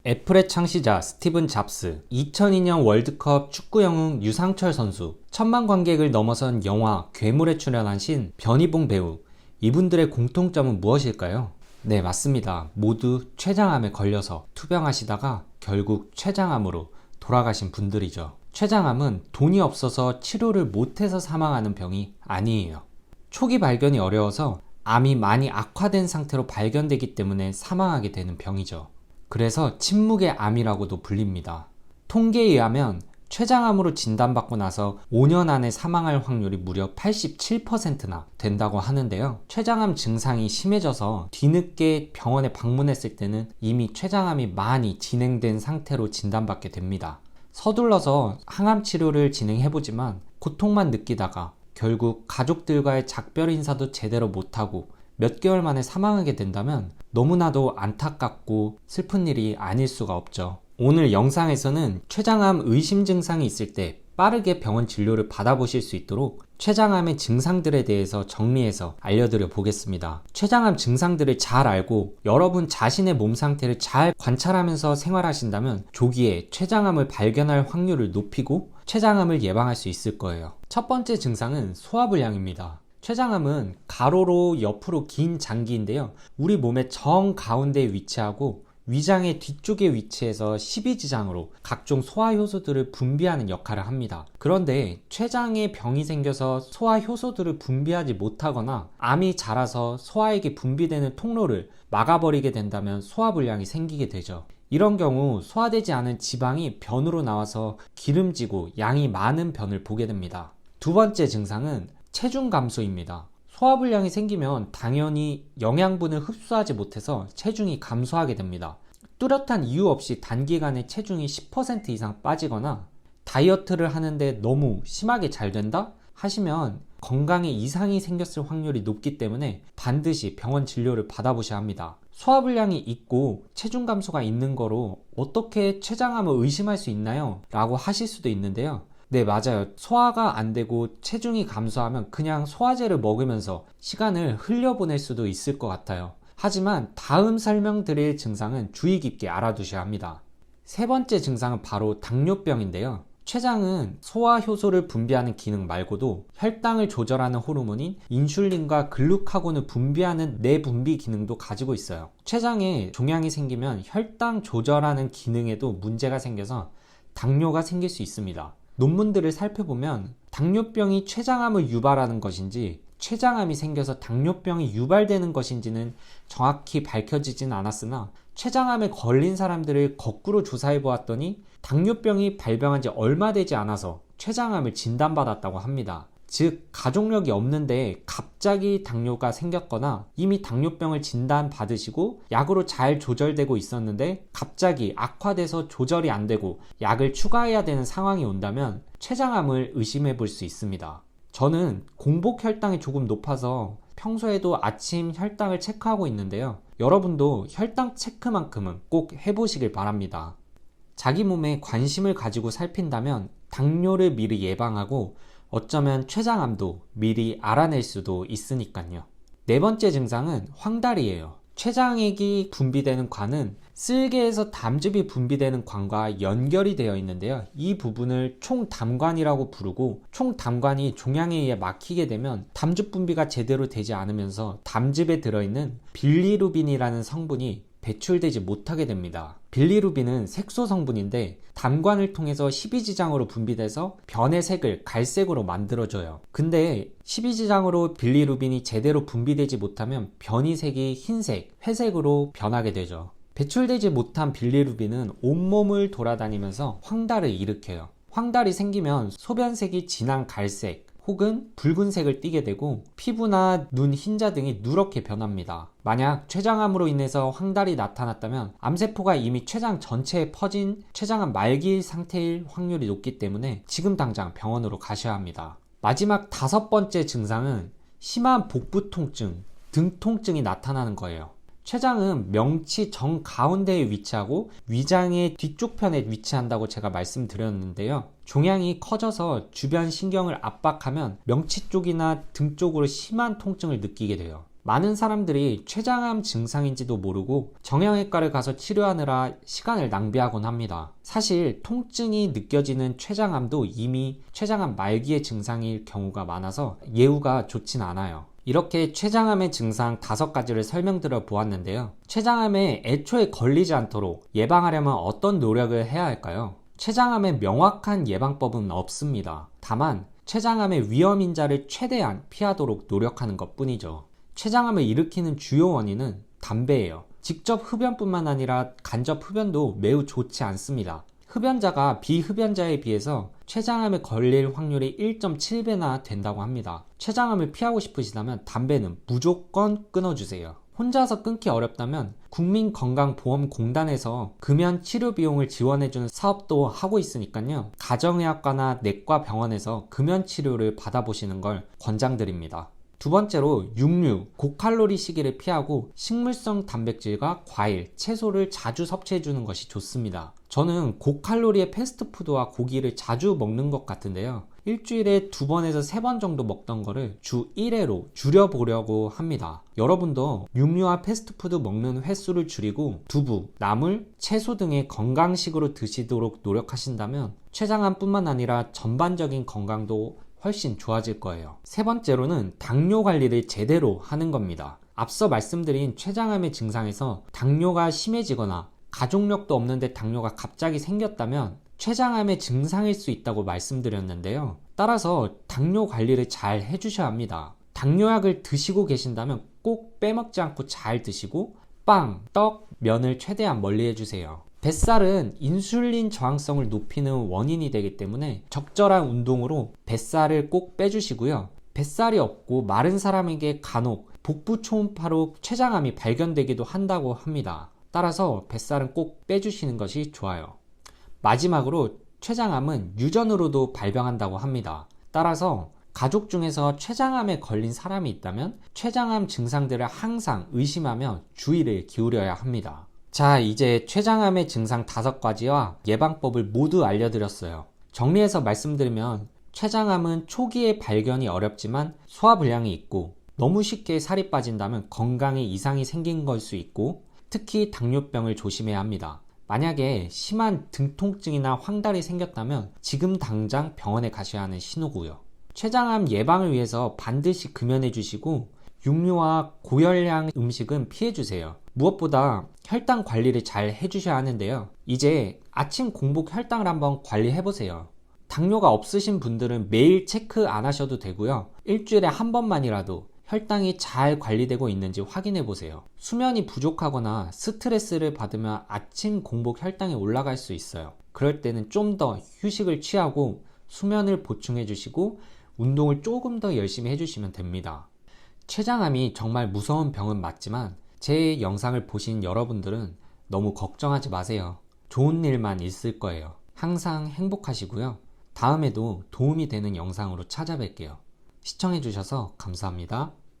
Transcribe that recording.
애플의 창시자 스티븐 잡스, 2002년 월드컵 축구 영웅 유상철 선수, 1000만 관객을 넘어선 영화 괴물에 출연하신 변희봉 배우, 이분들의 공통점은 무엇일까요? 네, 맞습니다. 모두 췌장암에 걸려서 투병하시다가 결국 췌장암으로 돌아가신 분들이죠. 췌장암은 돈이 없어서 치료를 못해서 사망하는 병이 아니에요. 초기 발견이 어려워서 암이 많이 악화된 상태로 발견되기 때문에 사망하게 되는 병이죠. 그래서 침묵의 암이라고도 불립니다. 통계에 의하면 췌장암으로 진단받고 나서 5년 안에 사망할 확률이 무려 87%나 된다고 하는데요. 췌장암 증상이 심해져서 뒤늦게 병원에 방문했을 때는 이미 췌장암이 많이 진행된 상태로 진단받게 됩니다. 서둘러서 항암 치료를 진행해보지만 고통만 느끼다가 결국 가족들과의 작별 인사도 제대로 못하고 몇 개월 만에 사망하게 된다면 너무나도 안타깝고 슬픈 일이 아닐 수가 없죠. 오늘 영상에서는 췌장암 의심 증상이 있을 때 빠르게 병원 진료를 받아보실 수 있도록 췌장암의 증상들에 대해서 정리해서 알려드려 보겠습니다. 췌장암 증상들을 잘 알고 여러분 자신의 몸 상태를 잘 관찰하면서 생활하신다면 조기에 췌장암을 발견할 확률을 높이고 췌장암을 예방할 수 있을 거예요. 첫 번째 증상은 소화불량입니다. 췌장암은 가로로 옆으로 긴 장기인데요. 우리 몸의 정 가운데에 위치하고 위장의 뒤쪽에 위치해서 십이지장으로 각종 소화효소들을 분비하는 역할을 합니다. 그런데 췌장에 병이 생겨서 소화효소들을 분비하지 못하거나 암이 자라서 소화액이 분비되는 통로를 막아버리게 된다면 소화불량이 생기게 되죠. 이런 경우 소화되지 않은 지방이 변으로 나와서 기름지고 양이 많은 변을 보게 됩니다. 두 번째 증상은 체중 감소입니다. 소화불량이 생기면 당연히 영양분을 흡수하지 못해서 체중이 감소하게 됩니다. 뚜렷한 이유 없이 단기간에 체중이 10% 이상 빠지거나 다이어트를 하는데 너무 심하게 잘 된다? 하시면 건강에 이상이 생겼을 확률이 높기 때문에 반드시 병원 진료를 받아보셔야 합니다. 소화불량이 있고 체중 감소가 있는 거로 어떻게 췌장암을 의심할 수 있나요? 라고 하실 수도 있는데요. 네, 맞아요. 소화가 안 되고 체중이 감소하면 그냥 소화제를 먹으면서 시간을 흘려보낼 수도 있을 것 같아요. 하지만 다음 설명드릴 증상은 주의 깊게 알아두셔야 합니다. 세 번째 증상은 바로 당뇨병인데요. 췌장은 소화효소를 분비하는 기능 말고도 혈당을 조절하는 호르몬인 인슐린과 글루카곤을 분비하는 내분비 기능도 가지고 있어요. 췌장에 종양이 생기면 혈당 조절하는 기능에도 문제가 생겨서 당뇨가 생길 수 있습니다. 논문들을 살펴보면 당뇨병이 췌장암을 유발하는 것인지 췌장암이 생겨서 당뇨병이 유발되는 것인지는 정확히 밝혀지진 않았으나 췌장암에 걸린 사람들을 거꾸로 조사해 보았더니 당뇨병이 발병한 지 얼마 되지 않아서 췌장암을 진단받았다고 합니다. 즉 가족력이 없는데 갑자기 당뇨가 생겼거나 이미 당뇨병을 진단받으시고 약으로 잘 조절되고 있었는데 갑자기 악화돼서 조절이 안 되고 약을 추가해야 되는 상황이 온다면 췌장암을 의심해 볼 수 있습니다. 저는 공복 혈당이 조금 높아서 평소에도 아침 혈당을 체크하고 있는데요. 여러분도 혈당 체크만큼은 꼭 해보시길 바랍니다. 자기 몸에 관심을 가지고 살핀다면 당뇨를 미리 예방하고 어쩌면 췌장암도 미리 알아낼 수도 있으니까요. 네 번째 증상은 황달이에요. 췌장액이 분비되는 관은 쓸개에서 담즙이 분비되는 관과 연결이 되어 있는데요. 이 부분을 총담관이라고 부르고 총담관이 종양에 의해 막히게 되면 담즙 분비가 제대로 되지 않으면서 담즙에 들어있는 빌리루빈이라는 성분이 배출되지 못하게 됩니다. 빌리루빈은 색소 성분인데 담관을 통해서 십이지장으로 분비돼서 변의 색을 갈색으로 만들어줘요. 근데 십이지장으로 빌리루빈이 제대로 분비되지 못하면 변이 색이 흰색, 회색으로 변하게 되죠. 배출되지 못한 빌리루빈은 온몸을 돌아다니면서 황달을 일으켜요. 황달이 생기면 소변색이 진한 갈색 혹은 붉은색을 띠게 되고 피부나 눈 흰자 등이 누렇게 변합니다. 만약 췌장암으로 인해서 황달이 나타났다면 암세포가 이미 췌장 전체에 퍼진 췌장암 말기 상태일 확률이 높기 때문에 지금 당장 병원으로 가셔야 합니다. 마지막 다섯 번째 증상은 심한 복부 통증, 등 통증이 나타나는 거예요. 췌장은 명치 정 가운데에 위치하고 위장의 뒤쪽 편에 위치한다고 제가 말씀드렸는데요. 종양이 커져서 주변 신경을 압박하면 명치 쪽이나 등 쪽으로 심한 통증을 느끼게 돼요. 많은 사람들이 췌장암 증상인지도 모르고 정형외과를 가서 치료하느라 시간을 낭비하곤 합니다. 사실 통증이 느껴지는 췌장암도 이미 췌장암 말기의 증상일 경우가 많아서 예후가 좋진 않아요. 이렇게 췌장암의 증상 5가지를 설명드려 보았는데요. 췌장암에 애초에 걸리지 않도록 예방하려면 어떤 노력을 해야 할까요? 췌장암의 명확한 예방법은 없습니다. 다만 췌장암의 위험인자를 최대한 피하도록 노력하는 것 뿐이죠. 췌장암을 일으키는 주요 원인은 담배예요. 직접 흡연뿐만 아니라 간접 흡연도 매우 좋지 않습니다. 흡연자가 비흡연자에 비해서 췌장암에 걸릴 확률이 1.7배나 된다고 합니다. 췌장암을 피하고 싶으시다면 담배는 무조건 끊어주세요. 혼자서 끊기 어렵다면 국민건강보험공단에서 금연 치료 비용을 지원해주는 사업도 하고 있으니까요. 가정의학과나 내과 병원에서 금연 치료를 받아보시는 걸 권장드립니다. 두 번째로 육류, 고칼로리 시기를 피하고 식물성 단백질과 과일, 채소를 자주 섭취해주는 것이 좋습니다. 저는 고칼로리의 패스트푸드와 고기를 자주 먹는 것 같은데요. 일주일에 2번에서 3번 정도 먹던 거를 주 1회로 줄여보려고 합니다. 여러분도 육류와 패스트푸드 먹는 횟수를 줄이고 두부, 나물, 채소 등의 건강식으로 드시도록 노력하신다면 췌장암뿐만 아니라 전반적인 건강도 훨씬 좋아질 거예요. 세 번째로는 당뇨 관리를 제대로 하는 겁니다. 앞서 말씀드린 췌장암의 증상에서 당뇨가 심해지거나 가족력도 없는데 당뇨가 갑자기 생겼다면 췌장암의 증상일 수 있다고 말씀드렸는데요. 따라서 당뇨 관리를 잘 해주셔야 합니다. 당뇨약을 드시고 계신다면 꼭 빼먹지 않고 잘 드시고 빵, 떡, 면을 최대한 멀리 해주세요. 뱃살은 인슐린 저항성을 높이는 원인이 되기 때문에 적절한 운동으로 뱃살을 꼭 빼주시고요. 뱃살이 없고 마른 사람에게 간혹 복부 초음파로 췌장암이 발견되기도 한다고 합니다. 따라서 뱃살은 꼭 빼주시는 것이 좋아요. 마지막으로 췌장암은 유전으로도 발병한다고 합니다. 따라서 가족 중에서 췌장암에 걸린 사람이 있다면 췌장암 증상들을 항상 의심하며 주의를 기울여야 합니다. 자, 이제 췌장암의 증상 5가지와 예방법을 모두 알려드렸어요. 정리해서 말씀드리면 췌장암은 초기에 발견이 어렵지만 소화불량이 있고 너무 쉽게 살이 빠진다면 건강에 이상이 생긴 걸 수 있고 특히 당뇨병을 조심해야 합니다. 만약에 심한 등 통증이나 황달이 생겼다면 지금 당장 병원에 가셔야 하는 신호고요. 췌장암 예방을 위해서 반드시 금연해 주시고 육류와 고열량 음식은 피해 주세요. 무엇보다 혈당 관리를 잘 해주셔야 하는데요. 이제 아침 공복 혈당을 한번 관리해 보세요. 당뇨가 없으신 분들은 매일 체크 안 하셔도 되고요. 일주일에 한 번만이라도 혈당이 잘 관리되고 있는지 확인해 보세요. 수면이 부족하거나 스트레스를 받으면 아침 공복 혈당이 올라갈 수 있어요. 그럴 때는 좀 더 휴식을 취하고 수면을 보충해 주시고 운동을 조금 더 열심히 해주시면 됩니다. 췌장암이 정말 무서운 병은 맞지만 제 영상을 보신 여러분들은 너무 걱정하지 마세요. 좋은 일만 있을 거예요. 항상 행복하시고요. 다음에도 도움이 되는 영상으로 찾아뵐게요. 시청해주셔서 감사합니다.